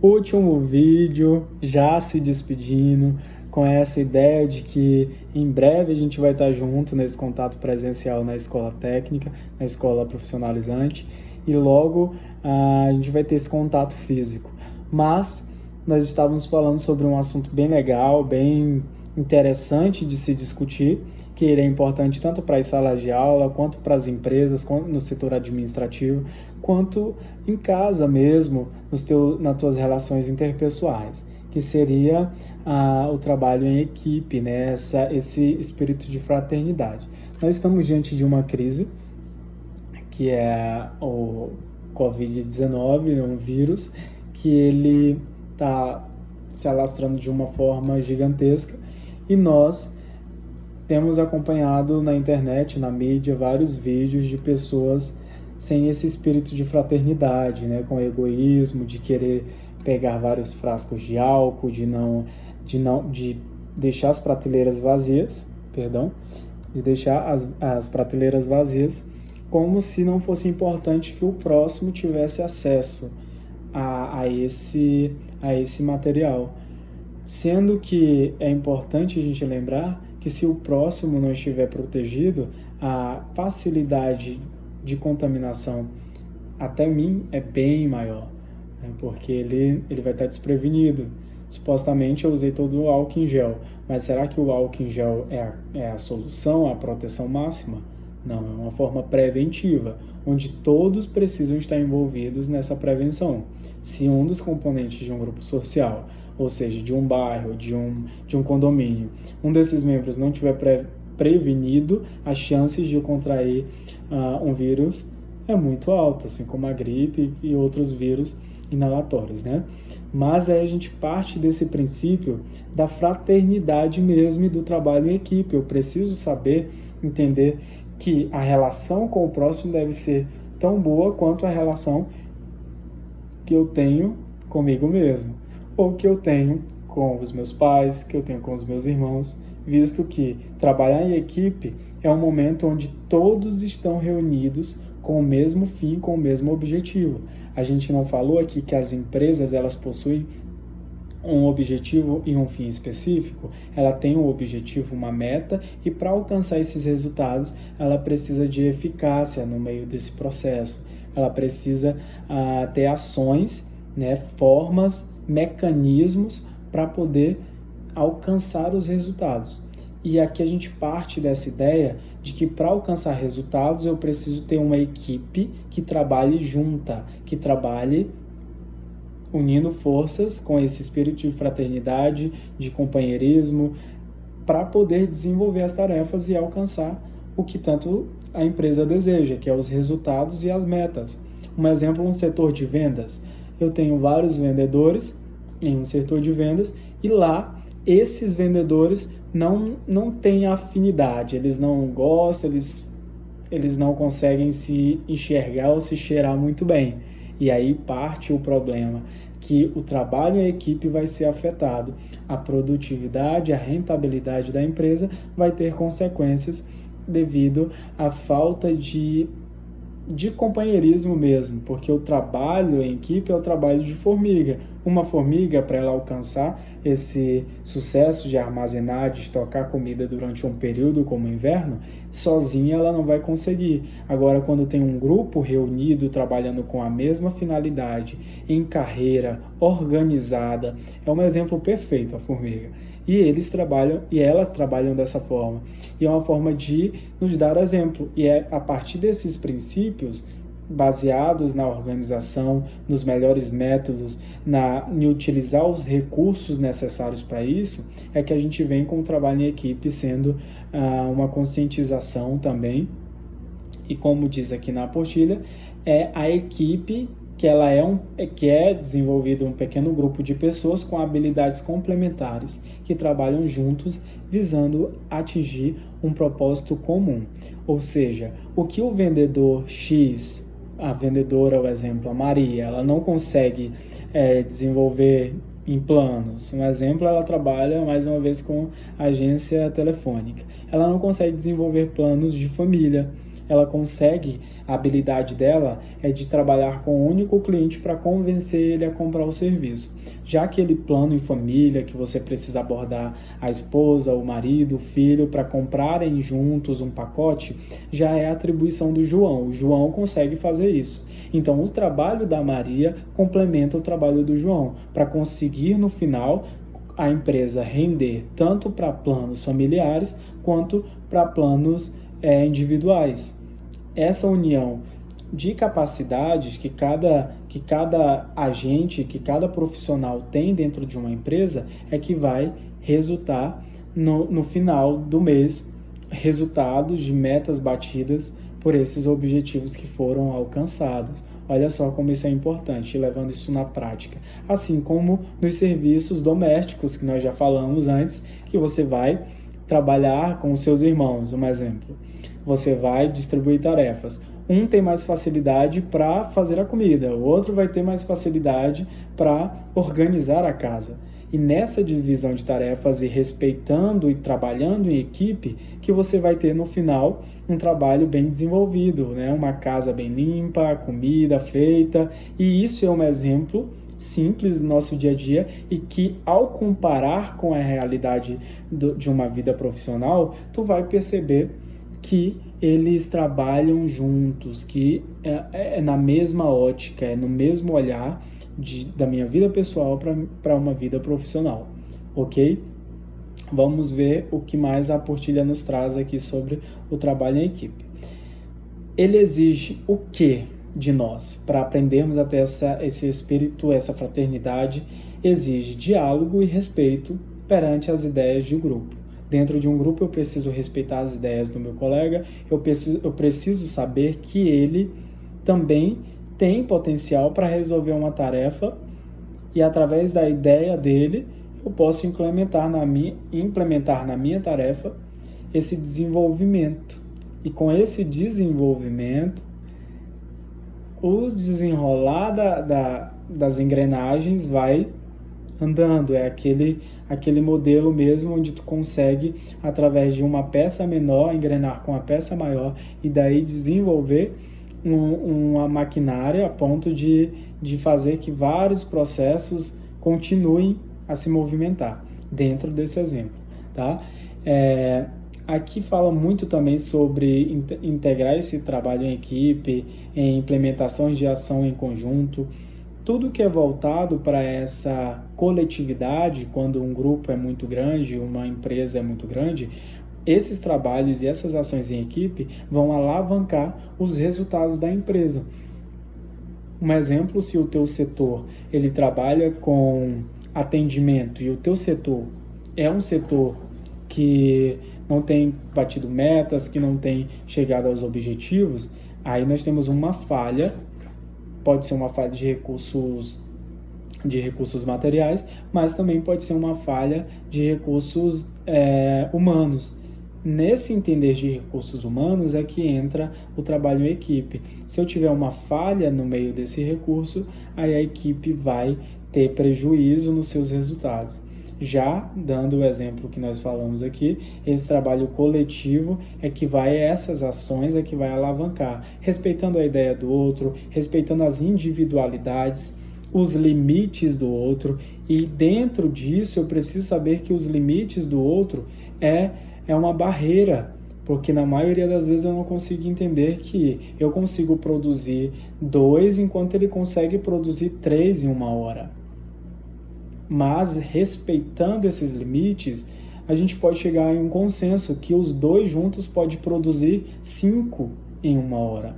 Último vídeo, já se despedindo, com essa ideia de que em breve a gente vai estar junto nesse contato presencial na escola técnica, na escola profissionalizante, e logo a gente vai ter esse contato físico. Mas nós estávamos falando sobre um assunto bem legal, bem interessante de se discutir, que ele é importante tanto para as salas de aula, quanto para as empresas, quanto no setor administrativo, quanto em casa mesmo, nas tuas relações interpessoais, que seria o trabalho em equipe, né? Esse espírito de fraternidade. Nós estamos diante de uma crise, que é o Covid-19, um vírus, que ele está se alastrando de uma forma gigantesca, e nós temos acompanhado na internet, na mídia, vários vídeos de pessoas sem esse espírito de fraternidade, né? Com egoísmo, de querer pegar vários frascos de álcool, de deixar as prateleiras vazias, de deixar as prateleiras vazias, como se não fosse importante que o próximo tivesse acesso a esse material. Sendo que é importante a gente lembrar que se o próximo não estiver protegido, a facilidade de contaminação até mim é bem maior, né? Porque ele vai estar desprevenido. Supostamente eu usei todo o álcool em gel, mas será que o álcool em gel é a solução, a proteção máxima? Não, é uma forma preventiva, onde todos precisam estar envolvidos nessa prevenção. Se um dos componentes de um grupo social, ou seja, de um bairro, de um condomínio, um desses membros não tiver prevenido, as chances de contrair um vírus é muito alta, assim como a gripe e outros vírus inalatórios, né? Mas aí a gente parte desse princípio da fraternidade mesmo e do trabalho em equipe. Eu preciso saber, entender que a relação com o próximo deve ser tão boa quanto a relação que eu tenho comigo mesmo, ou que eu tenho com os meus pais, que eu tenho com os meus irmãos, visto que trabalhar em equipe é um momento onde todos estão reunidos com o mesmo fim, com o mesmo objetivo. A gente não falou aqui que as empresas, elas possuem um objetivo e um fim específico? Ela tem um objetivo, uma meta, e para alcançar esses resultados, ela precisa de eficácia no meio desse processo. Ela precisa ter ações, né, formas, mecanismos para poder alcançar os resultados. E aqui a gente parte dessa ideia de que para alcançar resultados eu preciso ter uma equipe que trabalhe junta, que trabalhe unindo forças com esse espírito de fraternidade, de companheirismo, para poder desenvolver as tarefas e alcançar o que tanto a empresa deseja, que é os resultados e as metas. Um exemplo, um setor de vendas. Eu tenho vários vendedores em um setor de vendas e lá esses vendedores não têm afinidade, eles não gostam, eles não conseguem se enxergar ou se cheirar muito bem. E aí parte o problema, que o trabalho em equipe vai ser afetado, a produtividade, a rentabilidade da empresa vai ter consequências devido à falta de companheirismo mesmo, porque o trabalho em equipe é o trabalho de formiga. Uma formiga, para ela alcançar esse sucesso de armazenar, de estocar comida durante um período como o inverno, sozinha ela não vai conseguir. Agora, quando tem um grupo reunido, trabalhando com a mesma finalidade, em carreira, organizada, é um exemplo perfeito a formiga. E eles trabalham e elas trabalham dessa forma. E é uma forma de nos dar exemplo. E é a partir desses princípios, baseados na organização, nos melhores métodos, em utilizar os recursos necessários para isso, é que a gente vem com o trabalho em equipe sendo uma conscientização também. E como diz aqui na apostila, é a equipe que é desenvolvido um pequeno grupo de pessoas com habilidades complementares que trabalham juntos visando atingir um propósito comum. Ou seja, o que o vendedor X, a vendedora, o exemplo, a Maria, ela não consegue desenvolver em planos. Um exemplo, ela trabalha mais uma vez com agência telefônica. Ela não consegue desenvolver planos de família. ela consegue, a habilidade dela é de trabalhar com um único cliente para convencer ele a comprar o serviço. Já aquele plano em família que você precisa abordar a esposa, o marido, o filho para comprarem juntos um pacote, já é a atribuição do João. O João consegue fazer isso. Então, o trabalho da Maria complementa o trabalho do João para conseguir, no final, a empresa render tanto para planos familiares quanto para planos individuais. Essa união de capacidades que cada agente, que cada profissional tem dentro de uma empresa é que vai resultar no final do mês, resultados de metas batidas por esses objetivos que foram alcançados. Olha só como isso é importante, levando isso na prática. Assim como nos serviços domésticos, que nós já falamos antes, que você vai trabalhar com os seus irmãos, um exemplo. Você vai distribuir tarefas. Um tem mais facilidade para fazer a comida, o outro vai ter mais facilidade para organizar a casa. E nessa divisão de tarefas e respeitando e trabalhando em equipe, que você vai ter no final um trabalho bem desenvolvido, né? Uma casa bem limpa, comida feita. E isso é um exemplo simples do nosso dia a dia e que, ao comparar com a realidade de uma vida profissional, tu vai perceber que eles trabalham juntos, que é na mesma ótica, é no mesmo olhar da minha vida pessoal para uma vida profissional, ok? Vamos ver o que mais a Portilha nos traz aqui sobre o trabalho em equipe. Ele exige o que de nós? Para aprendermos a ter esse espírito, essa fraternidade, exige diálogo e respeito perante as ideias de grupo. Dentro de um grupo eu preciso respeitar as ideias do meu colega, eu preciso saber que ele também tem potencial para resolver uma tarefa e através da ideia dele eu posso implementar na minha tarefa esse desenvolvimento. E com esse desenvolvimento, o desenrolar das engrenagens vai andando, é aquele modelo mesmo onde tu consegue, através de uma peça menor, engrenar com a peça maior e daí desenvolver uma maquinária a ponto de fazer que vários processos continuem a se movimentar dentro desse exemplo, tá? Aqui fala muito também sobre integrar esse trabalho em equipe, em implementações de ação em conjunto, tudo que é voltado para essa coletividade, quando um grupo é muito grande, uma empresa é muito grande, esses trabalhos e essas ações em equipe vão alavancar os resultados da empresa. Um exemplo, se o teu setor ele trabalha com atendimento e o teu setor é um setor que não tem batido metas, que não tem chegado aos objetivos, aí nós temos uma falha. Pode ser uma falha de recursos materiais, mas também pode ser uma falha de recursos humanos. Nesse entender de recursos humanos é que entra o trabalho em equipe. Se eu tiver uma falha no meio desse recurso, aí a equipe vai ter prejuízo nos seus resultados. Já dando o exemplo que nós falamos aqui, esse trabalho coletivo essas ações é que vai alavancar, respeitando a ideia do outro, respeitando as individualidades, os limites do outro, e dentro disso eu preciso saber que os limites do outro é uma barreira, porque na maioria das vezes eu não consigo entender que eu consigo produzir 2 enquanto ele consegue produzir 3 em 1 hora. Mas respeitando esses limites, a gente pode chegar em um consenso que os 2 juntos podem produzir 5 em 1 hora.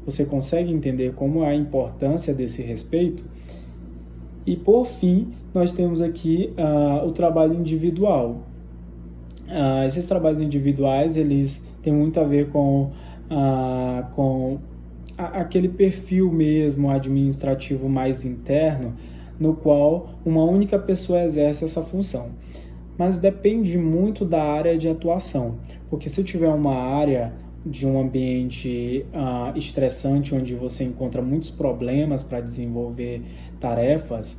Você consegue entender como é a importância desse respeito? E por fim, nós temos aqui o trabalho individual. Esses trabalhos individuais, eles têm muito a ver com aquele perfil mesmo administrativo mais interno, no qual uma única pessoa exerce essa função. Mas depende muito da área de atuação, porque se eu tiver uma área de um ambiente estressante, onde você encontra muitos problemas para desenvolver tarefas,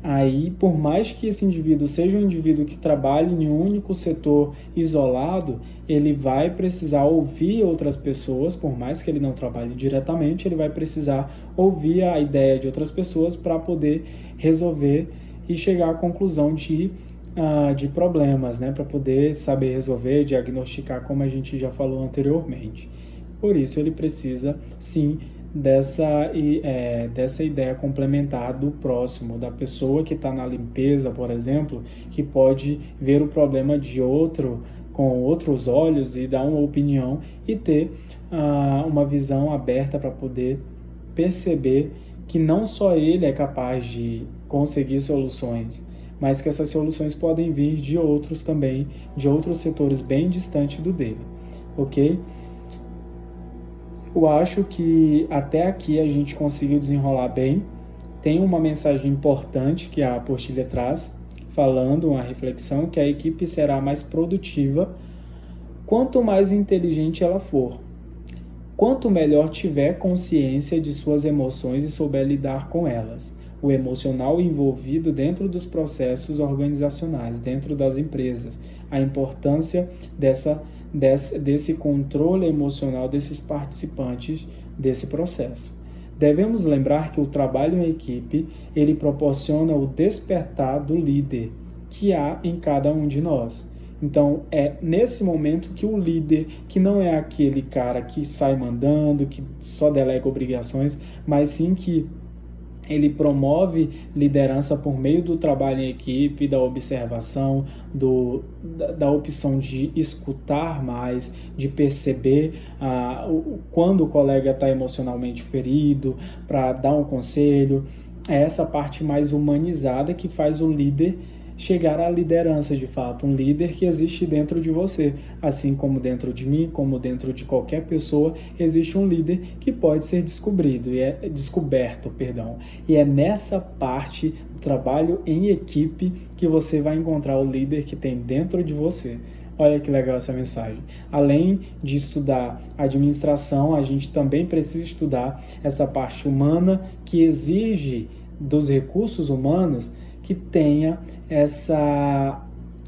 Aí, por mais que esse indivíduo seja um indivíduo que trabalhe em um único setor isolado, ele vai precisar ouvir outras pessoas, por mais que ele não trabalhe diretamente, ele vai precisar ouvir a ideia de outras pessoas para poder resolver e chegar à conclusão de problemas, né? Para poder saber resolver, diagnosticar, como a gente já falou anteriormente. Por isso, ele precisa, sim, dessa ideia complementar do próximo, da pessoa que está na limpeza, por exemplo, que pode ver o problema de outro com outros olhos e dar uma opinião e ter uma visão aberta para poder perceber que não só ele é capaz de conseguir soluções, mas que essas soluções podem vir de outros também, de outros setores bem distantes do dele, ok? Eu acho que até aqui a gente conseguiu desenrolar bem. Tem uma mensagem importante que a apostila traz, falando uma reflexão que a equipe será mais produtiva quanto mais inteligente ela for. Quanto melhor tiver consciência de suas emoções e souber lidar com elas. O emocional envolvido dentro dos processos organizacionais, dentro das empresas. A importância desse controle emocional desses participantes desse processo. Devemos lembrar que o trabalho em equipe, ele proporciona o despertar do líder que há em cada um de nós. Então, é nesse momento que o líder, que não é aquele cara que sai mandando, que só delega obrigações, mas sim que ele promove liderança por meio do trabalho em equipe, da observação, da opção de escutar mais, de perceber quando o colega está emocionalmente ferido, para dar um conselho. É essa parte mais humanizada que faz o líder chegar à liderança de fato, um líder que existe dentro de você, assim como dentro de mim, como dentro de qualquer pessoa, existe um líder que pode ser descoberto, e é nessa parte do trabalho em equipe que você vai encontrar o líder que tem dentro de você. Olha que legal essa mensagem. Além de estudar administração, a gente também precisa estudar essa parte humana que exige dos recursos humanos que tenha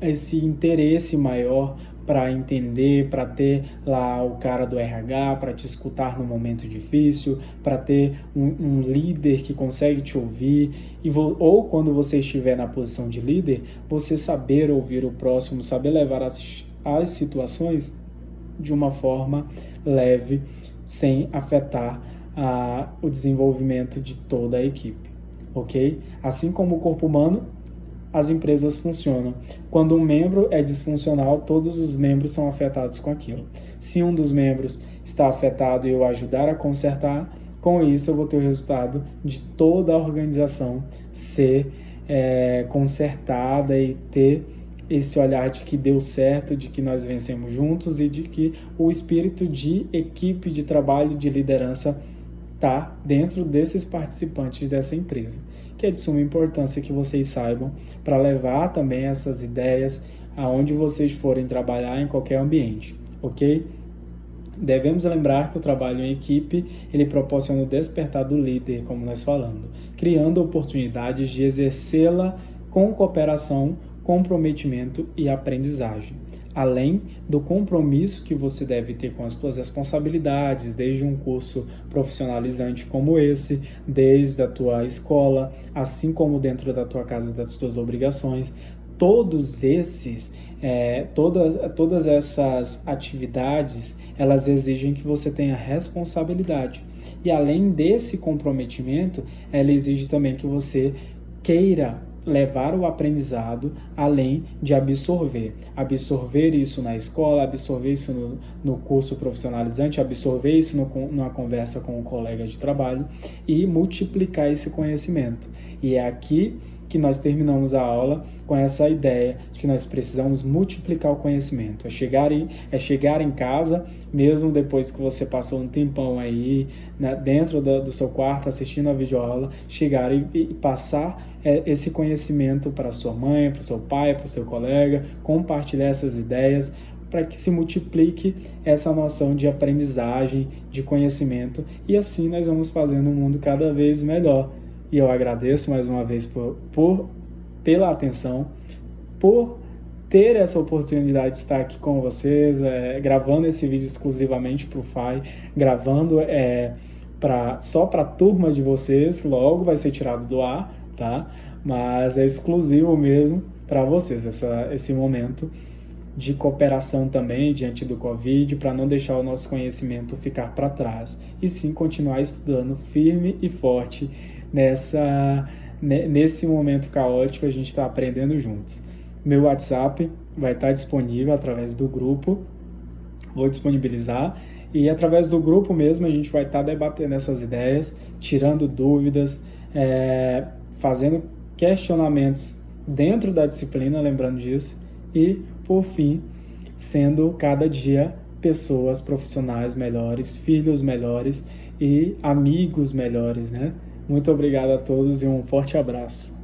esse interesse maior para entender, para ter lá o cara do RH, para te escutar no momento difícil, para ter um líder que consegue te ouvir, ou quando você estiver na posição de líder, você saber ouvir o próximo, saber levar as situações de uma forma leve, sem afetar o desenvolvimento de toda a equipe. Ok? Assim como o corpo humano, as empresas funcionam. Quando um membro é disfuncional, todos os membros são afetados com aquilo. Se um dos membros está afetado e eu ajudar a consertar, com isso eu vou ter o resultado de toda a organização ser consertada e ter esse olhar de que deu certo, de que nós vencemos juntos e de que o espírito de equipe, de trabalho, de liderança está dentro desses participantes dessa empresa, que é de suma importância que vocês saibam para levar também essas ideias aonde vocês forem trabalhar em qualquer ambiente, ok? Devemos lembrar que o trabalho em equipe, ele proporciona o despertar do líder, como nós falamos, criando oportunidades de exercê-la com cooperação, comprometimento e aprendizagem. Além do compromisso que você deve ter com as suas responsabilidades, desde um curso profissionalizante como esse, desde a tua escola, assim como dentro da tua casa, das tuas obrigações, todas essas atividades, elas exigem que você tenha responsabilidade. E além desse comprometimento, ela exige também que você queira levar o aprendizado além de absorver isso na escola, absorver isso no curso profissionalizante, absorver isso numa conversa com um colega de trabalho e multiplicar esse conhecimento. E é aqui que nós terminamos a aula com essa ideia de que nós precisamos multiplicar o conhecimento. É chegar em casa, mesmo depois que você passou um tempão aí dentro do seu quarto assistindo a videoaula, chegar e passar esse conhecimento para sua mãe, para o seu pai, para o seu colega, compartilhar essas ideias para que se multiplique essa noção de aprendizagem, de conhecimento, e assim nós vamos fazendo um mundo cada vez melhor. e eu agradeço mais uma vez pela atenção, por ter essa oportunidade de estar aqui com vocês, gravando esse vídeo exclusivamente para o FAI, gravando só para a turma de vocês, logo vai ser tirado do ar, tá? Mas é exclusivo mesmo para vocês, esse momento de cooperação também diante do Covid, para não deixar o nosso conhecimento ficar para trás, e sim continuar estudando firme e forte nesse momento caótico. A gente está aprendendo juntos. Meu WhatsApp vai estar disponível através do grupo, vou disponibilizar, e através do grupo mesmo a gente vai estar debatendo essas ideias, tirando dúvidas, fazendo questionamentos dentro da disciplina, lembrando disso, e, por fim, sendo cada dia pessoas profissionais melhores, filhos melhores e amigos melhores, né? Muito obrigado a todos e um forte abraço.